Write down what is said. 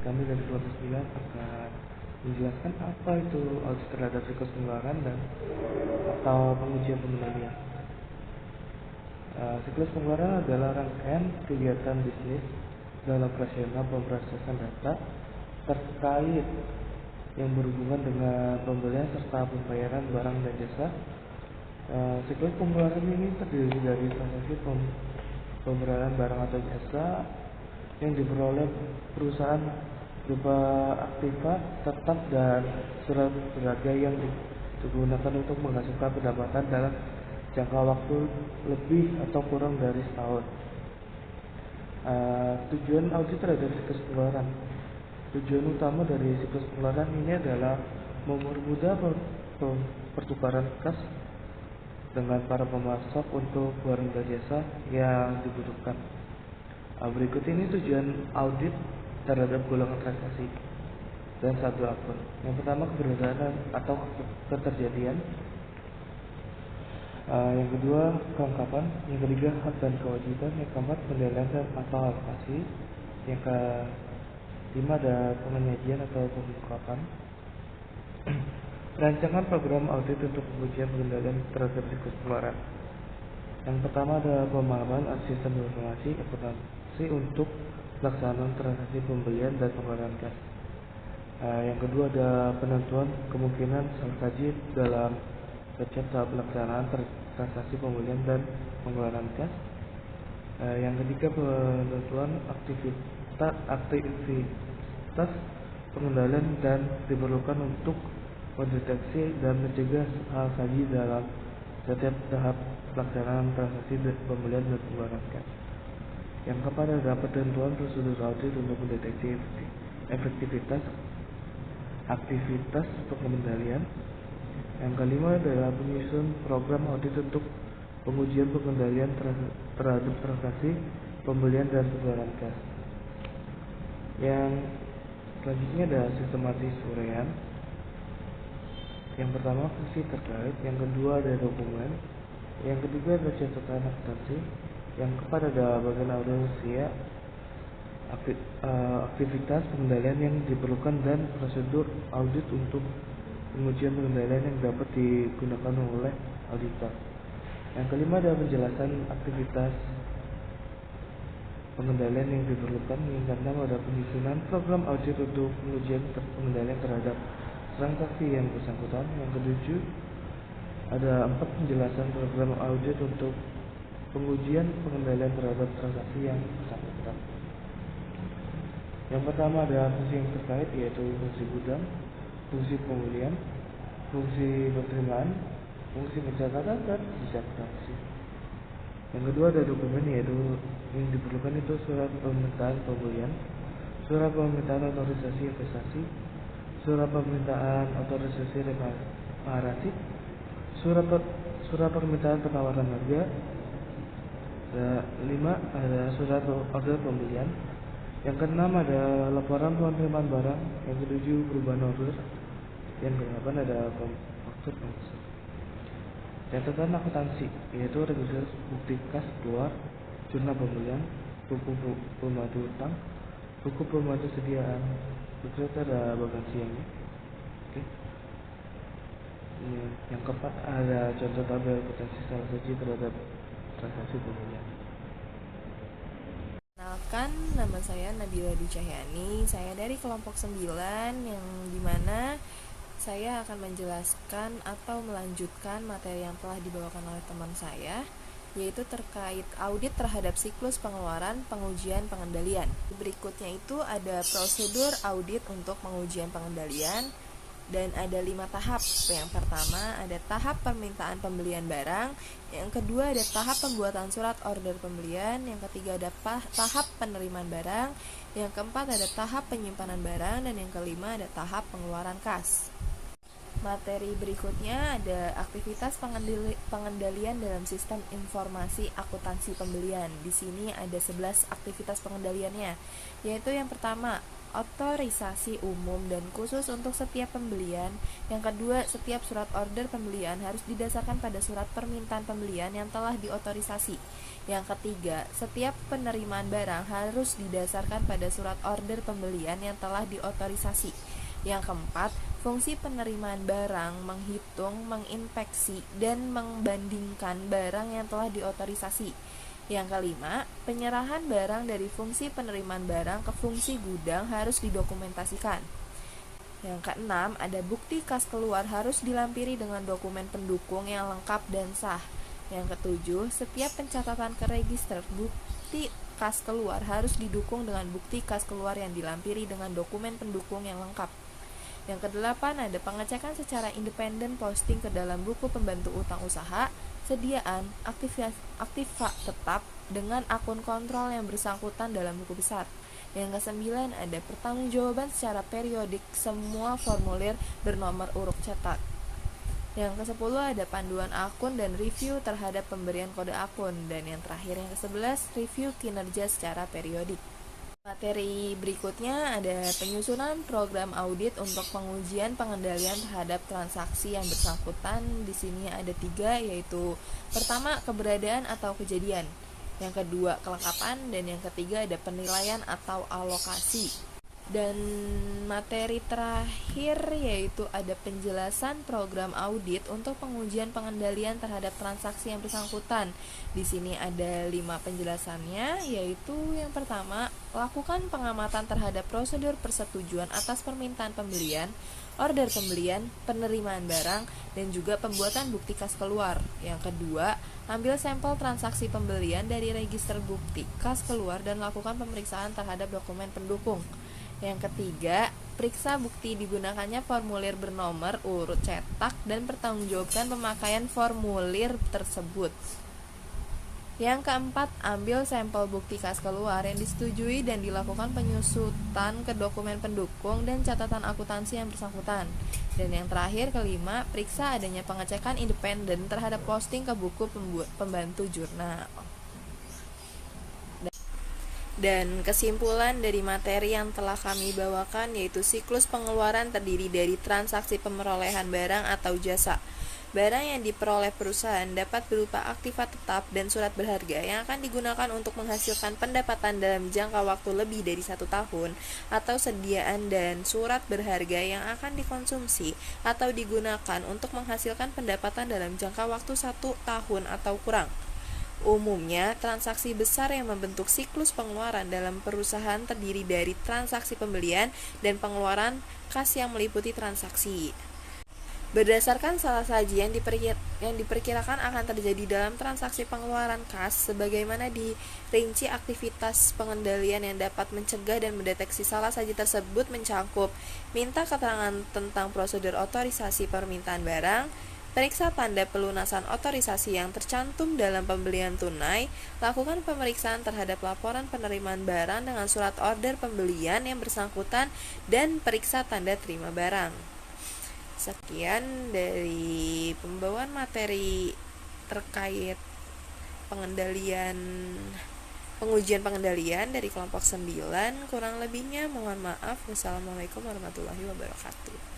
kami dari kelompok 9 akan menjelaskan apa itu audit terhadap siklus pengeluaran dan atau pengujian pengendalian. Siklus pengeluaran adalah rangkaian kegiatan bisnis dalam operasional pemrosesan data terkait yang berhubungan dengan pembelian serta pembayaran barang dan jasa. Siklus pengeluaran ini terdiri dari transaksi pembayaran barang atau jasa yang diperoleh perusahaan berupa aktiva tetap dan surat berharga yang digunakan untuk menghasilkan pendapatan dalam jangka waktu lebih atau kurang dari setahun. Tujuan audit terhadap siklus pengeluaran. Tujuan utama dari siklus pengeluaran ini adalah mempermudah pertukaran kas dengan para pemasok untuk barang dan jasa yang dibutuhkan. Berikut ini tujuan audit terhadap golongan transaksi dan satu akun. Yang pertama, keberadaan atau keterjadian. Yang kedua, kelengkapan. Yang ketiga, hak dan kewajiban. Yang keempat, pendalian dan atau alokasi. Yang kelima, ada penyajian atau pengungkapan. Rancangan program audit untuk pengujian pengendalian terhadap siklus pengeluaran. Yang pertama, ada pemahaman sistem informasi akuntansi untuk pelaksanaan transaksi pembelian dan pengeluaran kas. Yang kedua, ada penentuan kemungkinan salah kaji dalam setiap tahap pelaksanaan transaksi pembelian dan pengeluaran kas. Yang ketiga, penentuan aktivitas pengendalian dan diperlukan untuk mendeteksi dan mencegah hal kaji dalam setiap tahap pelaksanaan transaksi pembelian dan pengeluaran kas. Yang keempat, ada penentuan prosedur audit untuk mendeteksi efektivitas aktivitas pengendalian. Yang kelima adalah penyusun program audit untuk pengujian pengendalian terhadap transaksi pembelian dan pengeluaran kas. Yang selanjutnya ada sistematis uraian. Yang pertama, fungsi terkait. Yang kedua, ada dokumen. Yang ketiga, ada catatan akuntansi. Yang keempat, ada bagian audit aktivitas pengendalian yang diperlukan dan prosedur audit untuk pengujian pengendalian yang dapat digunakan oleh auditor. Yang kelima, ada penjelasan aktivitas pengendalian yang diperlukan. Yang keenam, ada penyusunan program audit untuk pengujian pengendalian terhadap transaksi yang bersangkutan. Yang ketujuh, ada 4 penjelasan program audit untuk pengujian pengendalian terhadap transaksi yang bersangkutan. Yang pertama, ada fungsi yang terkait, yaitu fungsi gudang, fungsi pemulihan, fungsi penerimaan, fungsi pencatatan, dan fungsi akuntansi. Yang kedua, ada dokumen, yaitu yang diperlukan itu surat permintaan pembelian, surat permintaan otorisasi investasi, surat permintaan otorisasi reparasi, surat permintaan penawaran harga. 5, ada surat order pembelian. Yang keenam, ada laporan penerimaan barang. Yang ketujuh, perubahan order. Yang kedelapan, ada faktur pemesan. Catatan akuntansi, yaitu registrasi bukti kas keluar, jurnal pembelian, buku pembantu utang, buku pembantu sediaan. Berikutnya ada bagian siangnya. Oke. Yang keempat, ada contoh tabel potensi salah saji terhadap transaksi pembelian. Kenalkan, nama saya Nabila Ducahyani. Saya dari kelompok 9 yang dimana saya akan menjelaskan atau melanjutkan materi yang telah dibawakan oleh teman saya, yaitu terkait audit terhadap siklus pengeluaran, pengujian, pengendalian. Berikutnya itu ada prosedur audit untuk pengujian pengendalian dan ada 5 tahap. Yang pertama ada tahap permintaan pembelian barang, yang kedua ada tahap pembuatan surat order pembelian, yang ketiga ada tahap penerimaan barang, yang keempat ada tahap penyimpanan barang, dan yang kelima ada tahap pengeluaran kas. Materi berikutnya ada aktivitas pengendalian dalam sistem informasi akuntansi pembelian. Di sini ada 11 aktivitas pengendaliannya, yaitu yang pertama otorisasi umum dan khusus untuk setiap pembelian. Yang kedua, setiap surat order pembelian harus didasarkan pada surat permintaan pembelian yang telah diotorisasi. Yang ketiga, setiap penerimaan barang harus didasarkan pada surat order pembelian yang telah diotorisasi. Yang keempat, fungsi penerimaan barang menghitung, menginspeksi, dan membandingkan barang yang telah diotorisasi. Yang kelima, penyerahan barang dari fungsi penerimaan barang ke fungsi gudang harus didokumentasikan. Yang keenam, ada bukti kas keluar harus dilampiri dengan dokumen pendukung yang lengkap dan sah. Yang ketujuh, setiap pencatatan ke register bukti kas keluar harus didukung dengan bukti kas keluar yang dilampiri dengan dokumen pendukung yang lengkap. Yang kedelapan, ada pengecekan secara independen posting ke dalam buku pembantu utang usaha, sediaan, aktiva tetap dengan akun kontrol yang bersangkutan dalam buku besar. Yang kesembilan, ada pertanggungjawaban secara periodik semua formulir bernomor urut cetak. Yang ke-10, ada panduan akun dan review terhadap pemberian kode akun. Dan yang terakhir, yang ke-11, review kinerja secara periodik. Materi berikutnya ada penyusunan program audit untuk pengujian pengendalian terhadap transaksi yang bersangkutan. Di sini ada 3, yaitu pertama, keberadaan atau kejadian, yang kedua, kelengkapan, dan yang ketiga ada penilaian atau alokasi. Dan materi terakhir yaitu ada penjelasan program audit untuk pengujian pengendalian terhadap transaksi yang bersangkutan. Di sini ada 5 penjelasannya, yaitu yang pertama, lakukan pengamatan terhadap prosedur persetujuan atas permintaan pembelian, order pembelian, penerimaan barang, dan juga pembuatan bukti kas keluar. Yang kedua, ambil sampel transaksi pembelian dari register bukti kas keluar dan lakukan pemeriksaan terhadap dokumen pendukung. Yang ketiga, periksa bukti digunakannya formulir bernomor urut cetak dan pertanggungjawabkan pemakaian formulir tersebut. Yang keempat, ambil sampel bukti kas keluar yang disetujui dan dilakukan penyusutan ke dokumen pendukung dan catatan akuntansi yang bersangkutan. Dan yang terakhir, kelima, periksa adanya pengecekan independen terhadap posting ke buku pembantu jurnal. Dan kesimpulan dari materi yang telah kami bawakan yaitu siklus pengeluaran terdiri dari transaksi pemerolehan barang atau jasa. Barang yang diperoleh perusahaan dapat berupa aktiva tetap dan surat berharga yang akan digunakan untuk menghasilkan pendapatan dalam jangka waktu lebih dari 1 tahun, atau sediaan dan surat berharga yang akan dikonsumsi atau digunakan untuk menghasilkan pendapatan dalam jangka waktu 1 tahun atau kurang. Umumnya, transaksi besar yang membentuk siklus pengeluaran dalam perusahaan terdiri dari transaksi pembelian dan pengeluaran kas yang meliputi transaksi. Berdasarkan salah saji yang diperkirakan akan terjadi dalam transaksi pengeluaran kas, sebagaimana dirinci aktivitas pengendalian yang dapat mencegah dan mendeteksi salah saji tersebut mencakup minta keterangan tentang prosedur otorisasi permintaan barang, periksa tanda pelunasan otorisasi yang tercantum dalam pembelian tunai, lakukan pemeriksaan terhadap laporan penerimaan barang dengan surat order pembelian yang bersangkutan, dan periksa tanda terima barang. Sekian dari pembawaan materi terkait pengujian pengendalian dari kelompok 9. Kurang lebihnya mohon maaf. Wassalamualaikum warahmatullahi wabarakatuh.